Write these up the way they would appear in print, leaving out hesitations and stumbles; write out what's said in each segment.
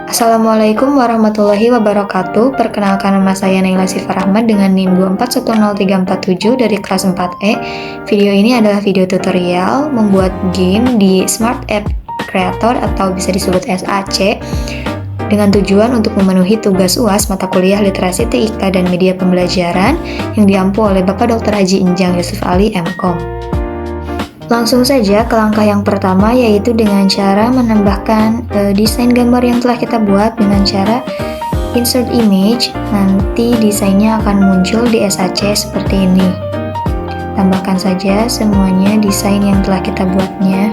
Assalamualaikum warahmatullahi wabarakatuh. Perkenalkan, nama saya Naila Sifar Ahmad dengan NIM 2410347 dari kelas 4E. Video ini adalah video tutorial membuat game di Smart App Creator atau bisa disebut SAC dengan tujuan untuk memenuhi tugas UAS mata kuliah Literasi TIK dan Media Pembelajaran yang diampu oleh Bapak Dr. Haji Injang Yusuf Ali, MKom. Langsung saja ke langkah yang pertama, yaitu dengan cara menambahkan desain gambar yang telah kita buat dengan cara insert image. Nanti desainnya akan muncul di SAC seperti ini. Tambahkan saja semuanya desain yang telah kita buatnya.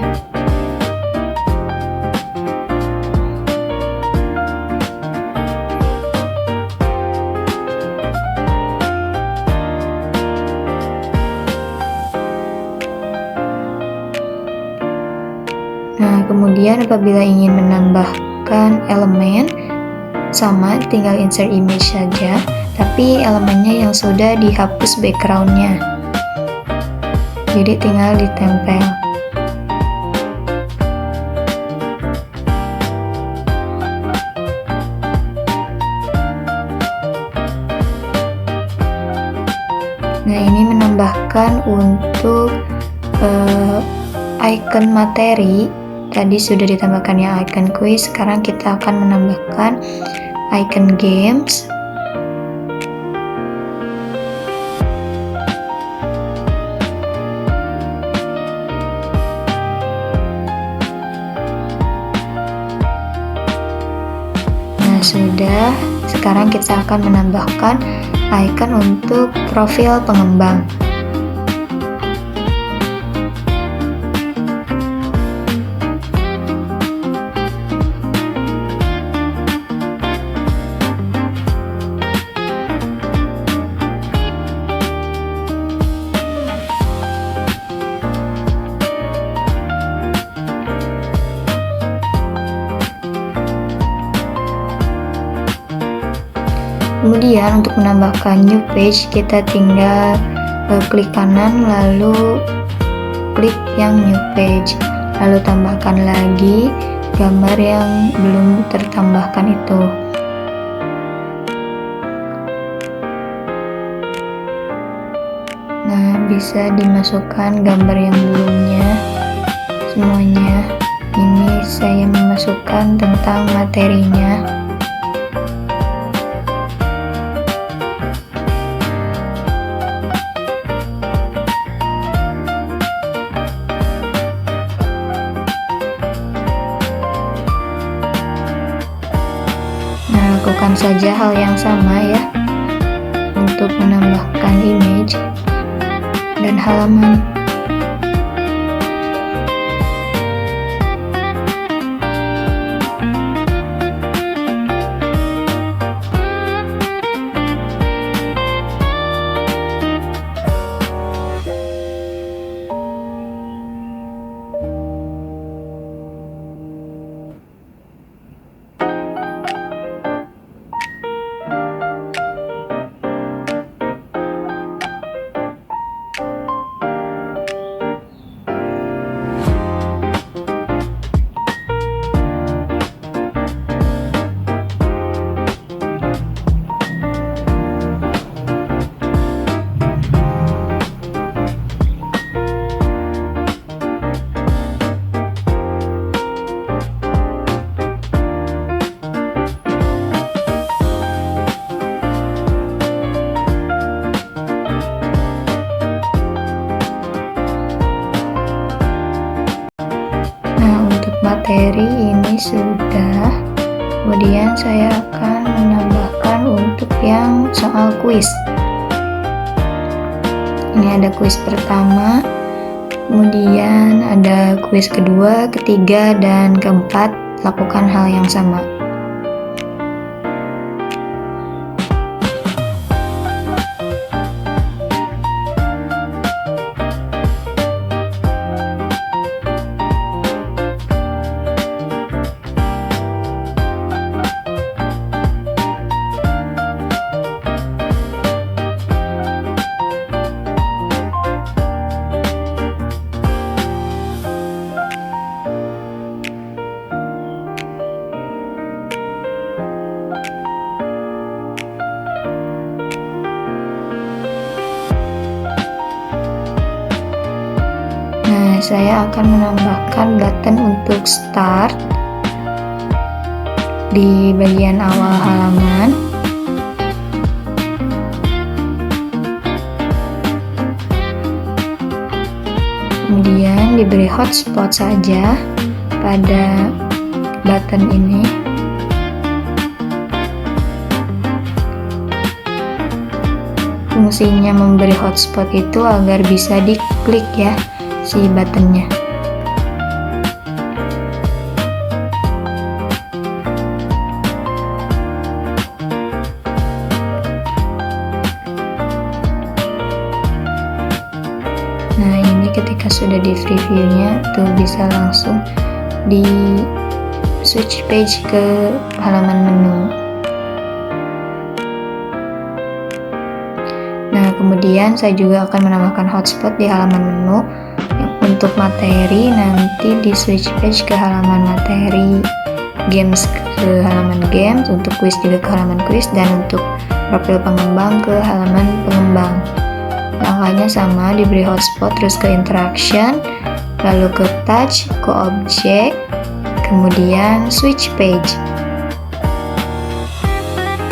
Nah, kemudian apabila ingin menambahkan elemen, sama tinggal insert image saja, tapi elemennya yang sudah dihapus backgroundnya, jadi tinggal ditempel. Nah, ini menambahkan untuk icon materi. Tadi sudah ditambahkan yang icon quiz, sekarang kita akan menambahkan icon games. Nah, sudah. Sekarang kita akan menambahkan icon untuk profil pengembang. Kemudian untuk menambahkan new page, kita tinggal klik kanan lalu klik yang new page, lalu tambahkan lagi gambar yang belum tertambahkan itu. Nah, bisa dimasukkan gambar yang belumnya semuanya. Ini saya memasukkan tentang materinya. Lakukan saja hal yang sama ya untuk menambahkan image dan halaman. Materi ini sudah. Kemudian saya akan menambahkan untuk yang soal kuis. Ini ada kuis pertama, kemudian ada kuis kedua, ketiga, dan keempat. Lakukan hal yang sama. saya akan menambahkan button untuk start di bagian awal halaman. Kemudian diberi hotspot saja pada button ini. Fungsinya memberi hotspot itu agar bisa diklik ya si buttonnya. Nah, ini ketika sudah di previewnya tuh bisa langsung di switch page ke halaman menu. Nah, kemudian saya juga akan menambahkan hotspot di halaman menu. Untuk materi nanti di switch page ke halaman materi, games ke halaman games, untuk quiz juga ke halaman quiz, dan untuk profil pengembang ke halaman pengembang. Langkahnya sama, diberi hotspot, terus ke interaction, lalu ke touch, ke object, kemudian switch page.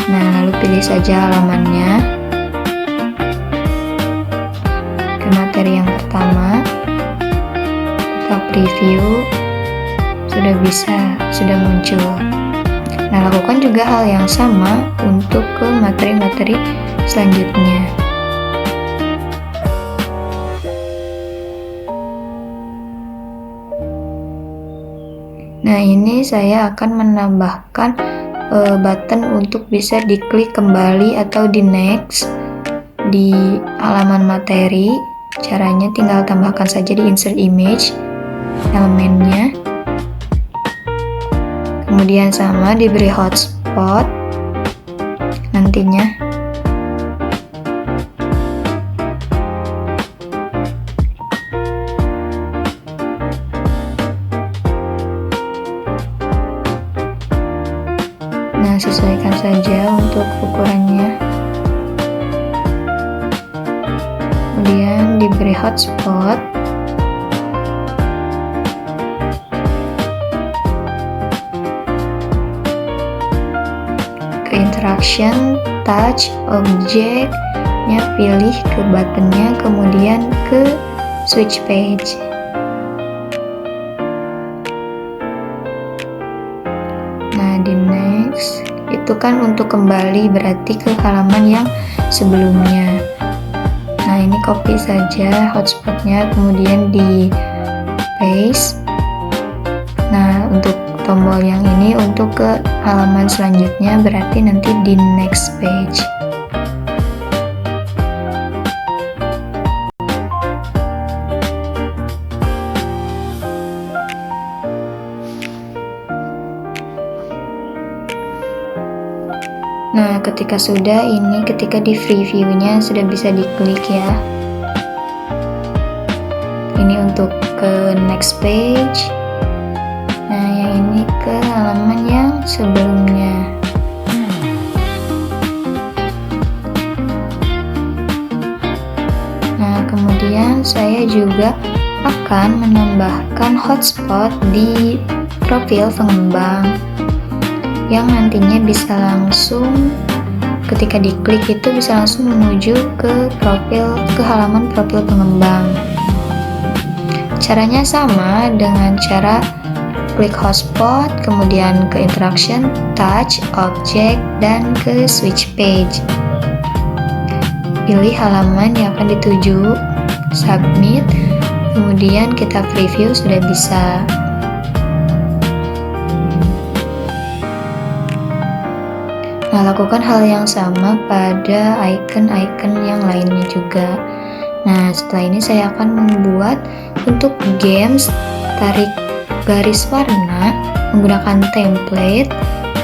Nah, lalu pilih saja halamannya. Ke materi yang pertama, kita preview, sudah muncul. Nah, lakukan juga hal yang sama untuk ke materi-materi selanjutnya. Nah, ini saya akan menambahkan button untuk bisa diklik kembali atau di next di halaman materi. Caranya tinggal tambahkan saja di insert image elemennya. Kemudian sama, diberi hotspot nantinya. Nah, sesuaikan saja untuk ukurannya. Kemudian diberi hotspot. Ke interaction, touch, object-nya pilih ke buttonnya, kemudian ke switch page. Nah, di next itu kan untuk kembali, berarti ke halaman yang sebelumnya. Nah, ini copy saja hotspotnya, kemudian di paste. Nah, untuk tombol yang ini untuk ke halaman selanjutnya, berarti nanti di next page. Nah, ketika sudah, ini ketika di previewnya sudah bisa diklik ya. Ini untuk ke next page. Nah, yang ini ke halaman yang sebelumnya. Nah, kemudian saya juga akan menambahkan hotspot di profil pengembang, yang nantinya bisa langsung ketika diklik itu bisa langsung menuju ke halaman profil pengembang. Caranya sama dengan cara klik hotspot, kemudian ke interaction, touch, object, dan ke switch page. Pilih halaman yang akan dituju, submit, kemudian kita preview, sudah bisa. Nah, lakukan hal yang sama pada icon-icon yang lainnya juga. Nah, setelah ini saya akan membuat untuk games tarik garis warna menggunakan template.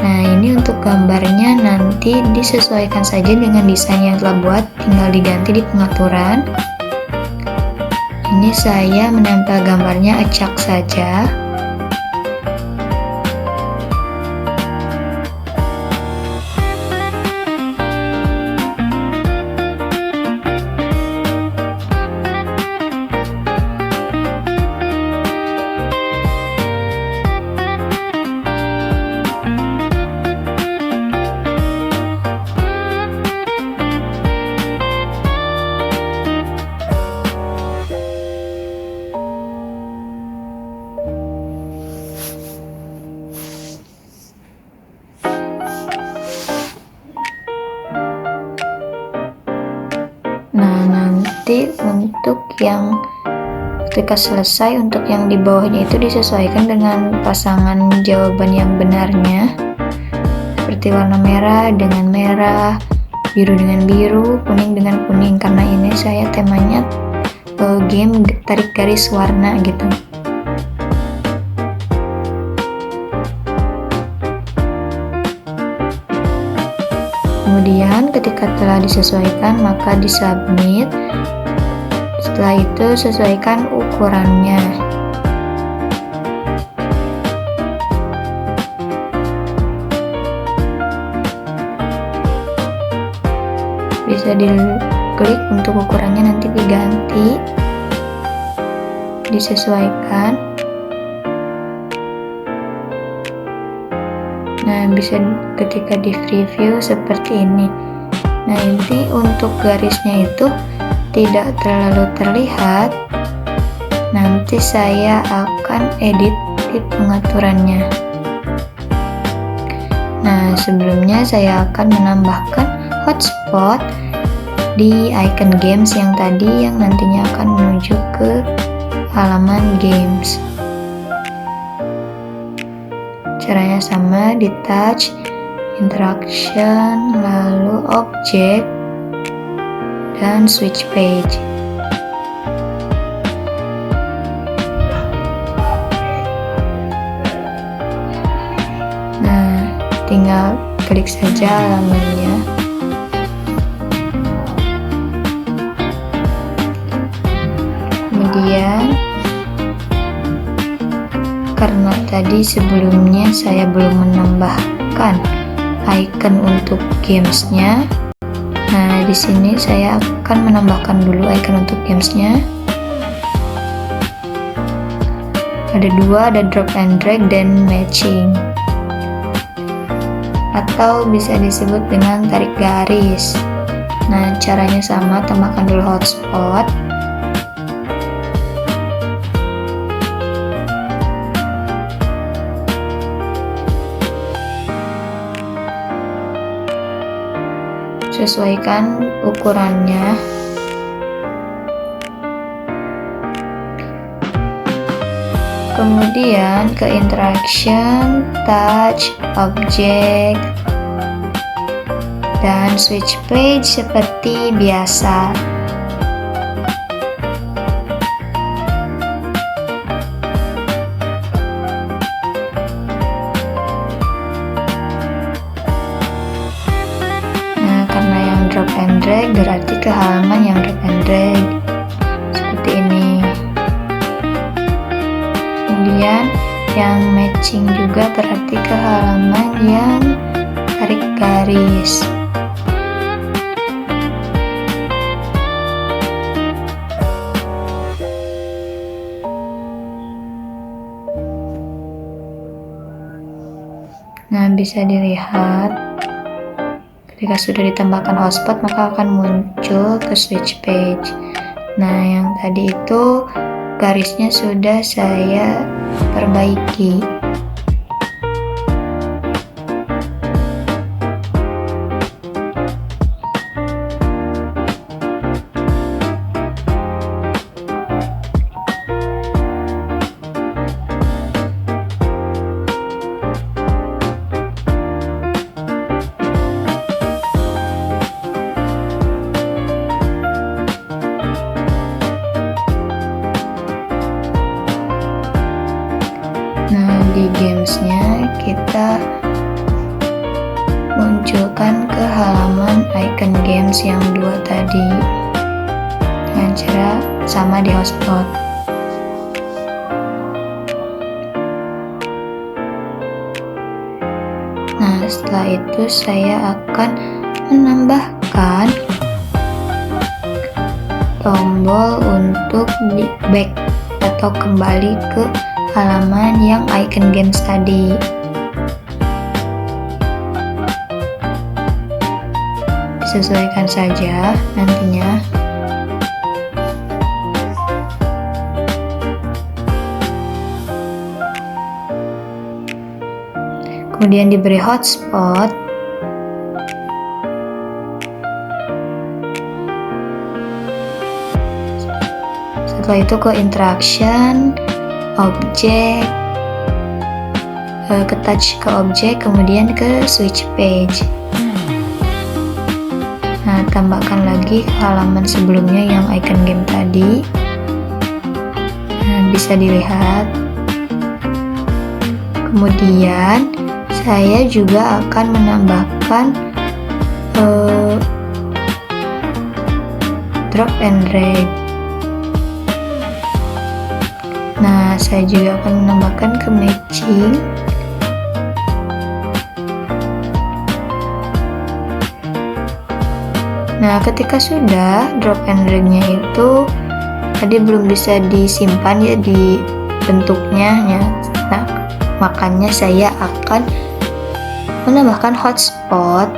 Nah, ini untuk gambarnya nanti disesuaikan saja dengan desain yang telah buat, tinggal diganti di pengaturan. Ini saya menempel gambarnya acak saja. nanti untuk yang ketika selesai, untuk yang di bawahnya itu disesuaikan dengan pasangan jawaban yang benarnya, seperti warna merah dengan merah, biru dengan biru, kuning dengan kuning, karena ini saya temanya game tarik garis warna gitu. Kemudian ketika telah disesuaikan maka disubmit. Setelah itu sesuaikan ukurannya. Bisa diklik untuk ukurannya, nanti diganti, disesuaikan. Nah, bisa ketika di preview seperti ini. Nah, ini untuk garisnya itu tidak terlalu terlihat. Nanti saya akan edit di pengaturannya. Nah, sebelumnya saya akan menambahkan hotspot di icon games yang tadi, yang nantinya akan menuju ke halaman games. Caranya sama, di touch, interaction, lalu object, dan switch page. Nah, tinggal klik saja halamannya. Kemudian karena tadi sebelumnya saya belum menambahkan icon untuk gamesnya, nah di sini saya akan menambahkan dulu icon untuk gamesnya. Ada dua, ada drop and drag dan matching, atau bisa disebut dengan tarik garis. Nah, caranya sama, tambahkan dulu hotspot. Sesuaikan ukurannya. Kemudian ke interaction, touch, object, dan switch page seperti biasa. Drop and drag berarti ke halaman yang drop and drag seperti ini. Kemudian yang matching juga berarti ke halaman yang tarik garis. Nah, bisa dilihat ketika sudah ditambahkan hotspot maka akan muncul ke switch page. Nah, yang tadi itu garisnya sudah saya perbaiki. Nah, di gamesnya kita munculkan ke halaman icon games yang dua tadi dengan cara sama di hotspot. Nah, setelah itu saya akan menambahkan tombol untuk di back atau kembali ke halaman yang icon games tadi. Sesuaikan saja nantinya. Kemudian diberi hotspot. Setelah itu ke interaction, objek, ke touch ke objek, kemudian ke switch page. Nah, tambahkan lagi ke halaman sebelumnya yang icon game tadi. Nah, bisa dilihat. Kemudian saya juga akan menambahkan drop and drag. Nah, saya juga akan menambahkan ke matching. Nah, ketika sudah drop and drag-nya itu tadi belum bisa disimpan ya di bentuknya ya. Nah, makanya saya akan menambahkan hotspot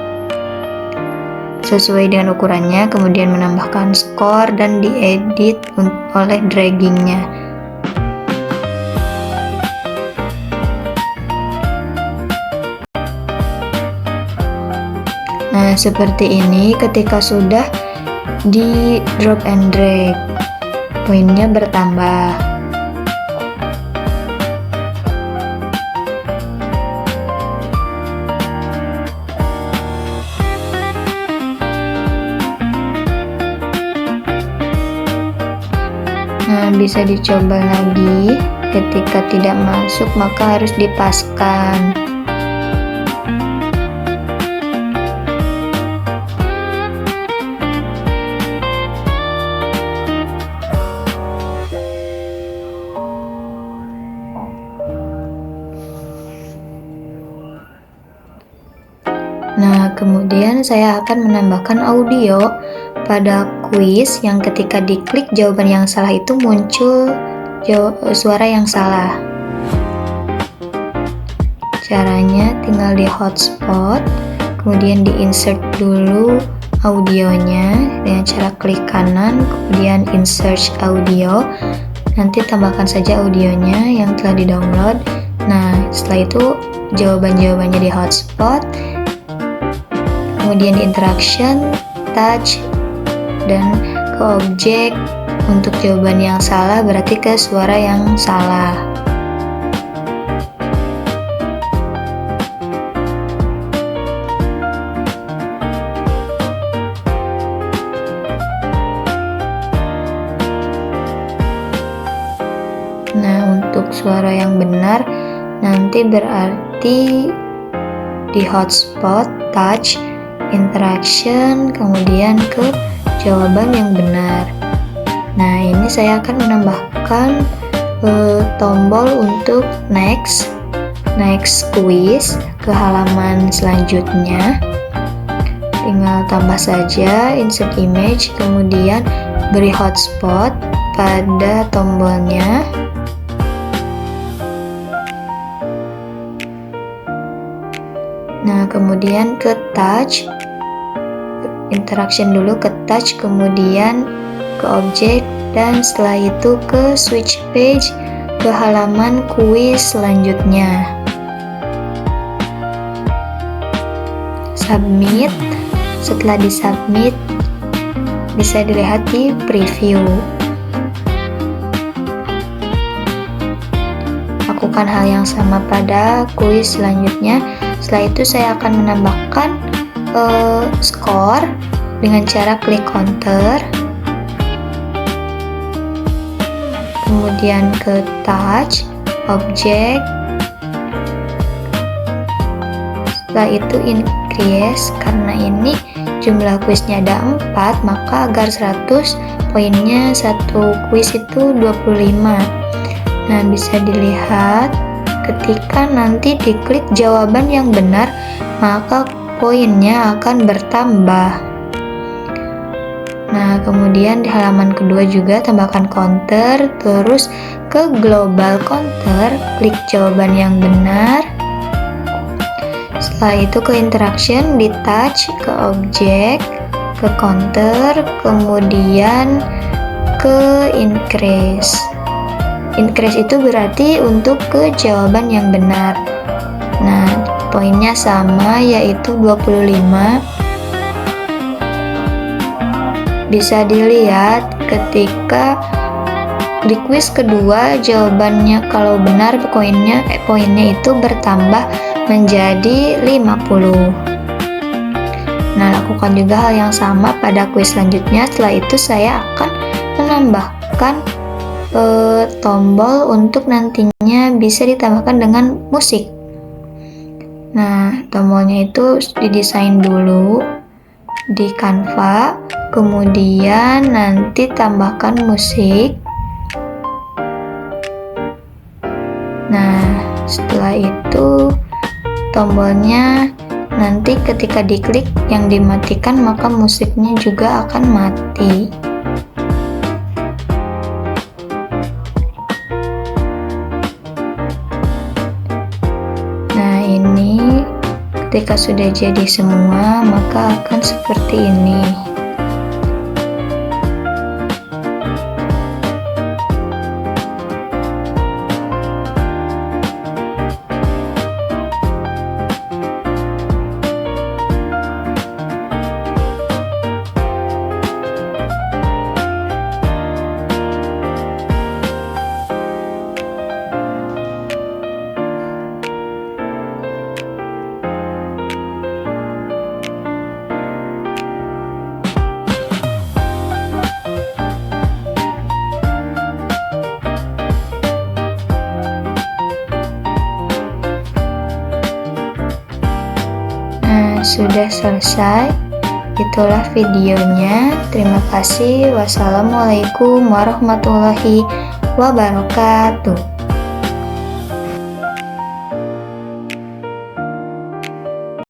sesuai dengan ukurannya, kemudian menambahkan skor dan diedit oleh draggingnya. Nah, seperti ini ketika sudah di drop and drag, poinnya bertambah. Nah, bisa dicoba lagi. Ketika tidak masuk, maka harus dipaskan. Nah, kemudian saya akan menambahkan audio pada kuis yang ketika diklik jawaban yang salah itu muncul suara yang salah. Caranya tinggal di hotspot, kemudian di insert dulu audionya dengan cara klik kanan, kemudian insert audio. Nanti tambahkan saja audionya yang telah di-download. Nah, setelah itu jawaban-jawabannya di hotspot, kemudian di interaction, touch, dan ke objek. Untuk jawaban yang salah berarti ke suara yang salah. Nah, untuk suara yang benar nanti berarti di hotspot, touch, interaction, kemudian ke jawaban yang benar. Nah, ini saya akan menambahkan tombol untuk next quiz ke halaman selanjutnya. Tinggal tambah saja insert image, kemudian beri hotspot pada tombolnya. Nah, kemudian ke touch, interaction dulu ke touch, kemudian ke objek, dan setelah itu ke switch page ke halaman kuis selanjutnya. Submit. Setelah disubmit bisa dilihat di preview. Lakukan hal yang sama pada kuis selanjutnya. Setelah itu saya akan menambahkan skor dengan cara klik counter, kemudian ke touch, objek, setelah itu increase. Karena ini jumlah kuisnya ada 4, maka agar 100 poinnya satu kuis itu 25. Nah, bisa dilihat ketika nanti diklik jawaban yang benar, maka poinnya akan bertambah. Nah, kemudian di halaman kedua juga tambahkan counter, terus ke global counter, klik jawaban yang benar. Setelah itu ke interaction, di touch, ke objek, ke counter, kemudian ke increase. Increase itu berarti untuk ke jawaban yang benar. Nah, poinnya sama, yaitu 25. Bisa dilihat ketika di quiz kedua jawabannya kalau benar poinnya itu bertambah menjadi 50. Nah, lakukan juga hal yang sama pada quiz selanjutnya. Setelah itu saya akan menambahkan tombol untuk nantinya bisa ditambahkan dengan musik. Nah, tombolnya itu didesain dulu di Canva, kemudian nanti tambahkan musik. Nah, setelah itu tombolnya nanti ketika diklik yang dimatikan maka musiknya juga akan mati. Nah, ini ketika sudah jadi semua maka akan seperti ini. Sudah selesai, itulah videonya. Terima kasih. Wassalamualaikum warahmatullahi wabarakatuh.